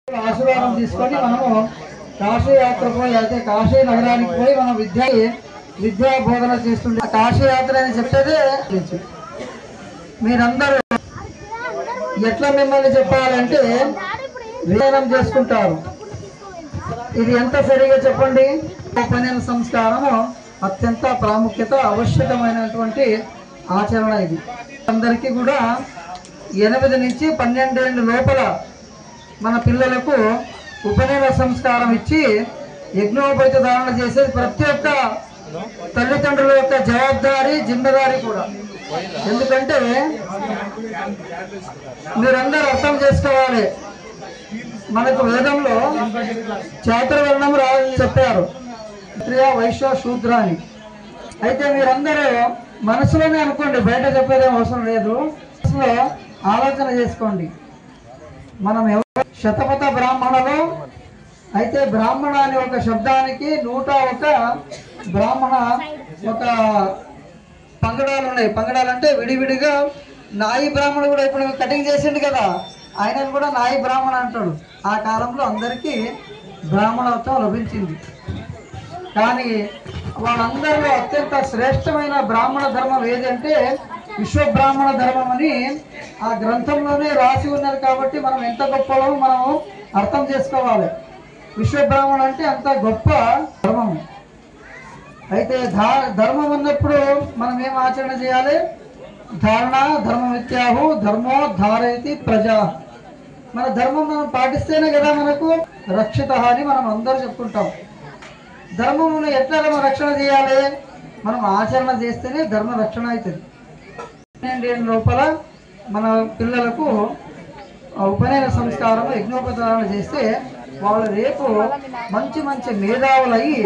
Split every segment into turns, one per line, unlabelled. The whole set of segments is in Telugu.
ఆశీర్వాదం తీసుకొని మనము కాశీ యాత్రకు అయితే కాశీ నగరానికి పోయి మనం విద్యా బోధన చేస్తుంటే కాశీ యాత్ర అని చెప్పేదే మీరందరూ ఎట్లా మిమ్మల్ని చెప్పాలంటే విలీనం చేసుకుంటారు. ఇది ఎంత సరిగా చెప్పండి. ఉపనయన సంస్కారము అత్యంత ప్రాముఖ్యత ఆవశ్యకమైనటువంటి ఆచరణ. ఇది అందరికీ కూడా 8 నుంచి 12 ఏళ్ళ లోపల మన పిల్లలకు ఉపనయన సంస్కారం ఇచ్చి యజ్ఞోపేత ధారణ చేసేది ప్రతి ఒక్క తల్లిదండ్రుల యొక్క జవాబారి జిమ్మేదారి కూడా. ఎందుకంటే మీరందరూ అర్థం చేసుకోవాలి, మనకు వేదంలో చాతుర్వర్ణం చెప్పారు, క్షత్రియ వైశ్య శూద్ర అని. అయితే మీరందరూ మనసులోనే అనుకోండి, బయట చెప్పేదేం అవసరం లేదు. మనసులో ఆలోచన చేసుకోండి. మనం శతపథ బ్రాహ్మణులు అయితే బ్రాహ్మణ అనే ఒక శబ్దానికి 101 బ్రాహ్మణ ఒక పంగడాలు ఉన్నాయి. పంగడాలు అంటే విడివిడిగా నాయి బ్రాహ్మణుడు కూడా ఇప్పుడు కటింగ్ చేసిండు కదా, ఆయనను కూడా నాయి బ్రాహ్మణ అంటాడు. ఆ కాలంలో అందరికీ బ్రాహ్మణత్వం లభించింది. కానీ వాళ్ళందరిలో అత్యంత శ్రేష్టమైన బ్రాహ్మణ ధర్మం ఏది అంటే విశ్వబ్రాహ్మణ ధర్మం అని ఆ గ్రంథంలోనే రాసి ఉన్నారు. కాబట్టి మనం ఎంత గొప్పలో మనం అర్థం చేసుకోవాలి. విశ్వబ్రాహ్మణ అంటే అంత గొప్ప ధర్మం. అయితే ధర్మం ఉన్నప్పుడు మనం ఏం ఆచరణ చేయాలి? ధారణ ధర్మమిత్యాహు ధర్మో ధారయతి ప్రజా. మన ధర్మం మనం పాటిస్తేనే కదా మనకు రక్షిత అని మనం అందరూ చెప్పుకుంటాం. ధర్మమును ఎట్లా మనం రక్షణ చేయాలి? మనం ఆచరణ చేస్తేనే ధర్మ రక్షణ అవుతుంది. 12 ఏళ్ళ లోపల మన పిల్లలకు ఉపనయన సంస్కారం యజ్ఞోపచారణ చేస్తే వాళ్ళు రేపు మంచి మంచి మేధావులయ్యి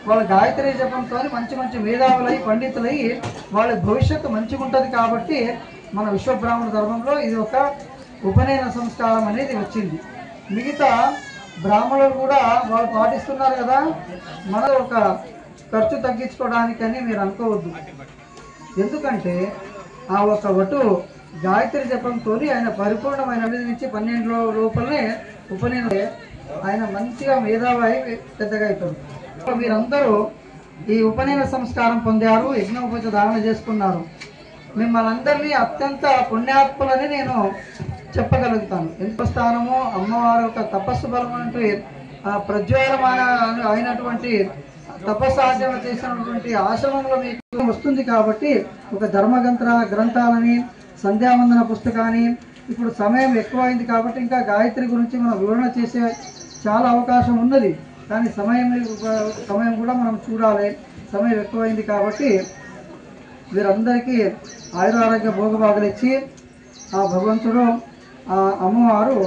వాళ్ళ గాయత్రి జపంతో మంచి మేధావులయ్యి పండితులయ్యి వాళ్ళ భవిష్యత్తు మంచిగా ఉంటుంది. కాబట్టి మన విశ్వబ్రాహ్మణ ధర్మంలో ఇది ఒక ఉపనయన సంస్కారం అనేది వచ్చింది. మిగతా బ్రాహ్మణులు కూడా వాళ్ళు పాటిస్తున్నారు కదా, మన ఒక ఖర్చు తగ్గించుకోవడానికని మీరు అనుకోవద్దు. ఎందుకంటే ఆ ఒక వటు గాయత్రి జపంతో ఆయన పరిపూర్ణమైన 8 నుంచి 12 లోపలనే ఉపనయనం ఆయన మంచిగా మేధావి పెద్దగా అవుతాడు. మీరందరూ ఈ ఉపనయన సంస్కారం పొందారు, యజ్ఞోపేత ధారణ చేసుకున్నారు. మిమ్మల్ని అందరినీ అత్యంత పుణ్యాత్ములని నేను చెప్పగలుగుతాను. ఎంత స్థానము అమ్మవారి యొక్క తపస్సు బలం అంటూ ప్రజ్వలమైన అయినటువంటి తపస్సాచరణ చేసినటువంటి ఆశ్రమంలో మీకు వస్తుంది. కాబట్టి ఒక గ్రంథాలని సంధ్యావందన పుస్తకాన్ని ఇప్పుడు సమయం ఎక్కువైంది కాబట్టి ఇంకా గాయత్రి గురించి మనం వివరణ చేసే చాలా అవకాశం ఉన్నది. కానీ సమయం కూడా మనం చూడాలి. సమయం ఎక్కువైంది కాబట్టి వీరందరికీ ఆయురారోగ్య భోగభాగాలు ఇచ్చి ఆ భగవంతుడు ఆ అమ్మవారు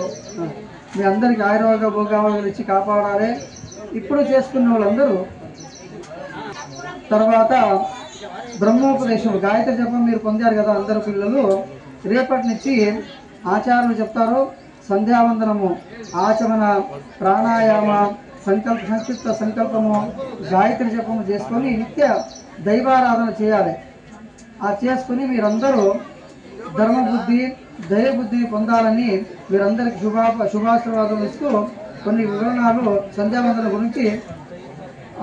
మీ అందరికీ ఆయురారోగ్య భోగభాగాలు ఇచ్చి కాపాడాలి. ఇప్పుడు చేసుకున్న వాళ్ళందరూ తర్వాత బ్రహ్మోపదేశం గాయత్రి జపం మీరు పొందారు కదా అందరు పిల్లలు, రేపటి నుంచి ఆచార్యులు చెప్తారు. సంధ్యావందనము, ఆచమన, ప్రాణాయామ, సంక్షిప్త సంకల్పము, గాయత్రి జపము చేసుకొని నిత్య దైవారాధన చేయాలి. ఆ చేసుకుని మీరందరూ ధర్మబుద్ధి దైవబుద్ధి పొందాలని మీరందరికీ శుభాశీర్వాదం ఇస్తూ కొన్ని వివరణలు సంధ్యావందన గురించి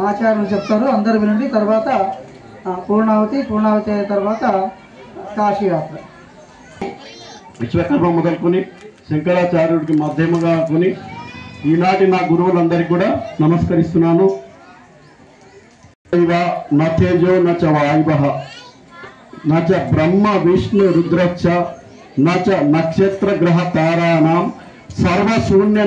ఆచార్యులు చెప్తారు. అందరు వినండి. తర్వాత పూర్ణావతి అయిన తర్వాత కాశీయాత్ర.
విశ్వకర్మ మొదలుకొని శంకరాచార్యుడికి మధ్యముగా కొని ఈనాటి నా గురువులందరికీ కూడా నమస్కరిస్తున్నాను. నతేజో నచ వాయువః నచ బ్రహ్మ విష్ణు రుద్రచ్చ నచ నక్షత్ర గ్రహ తారాణం సర్వశూన్య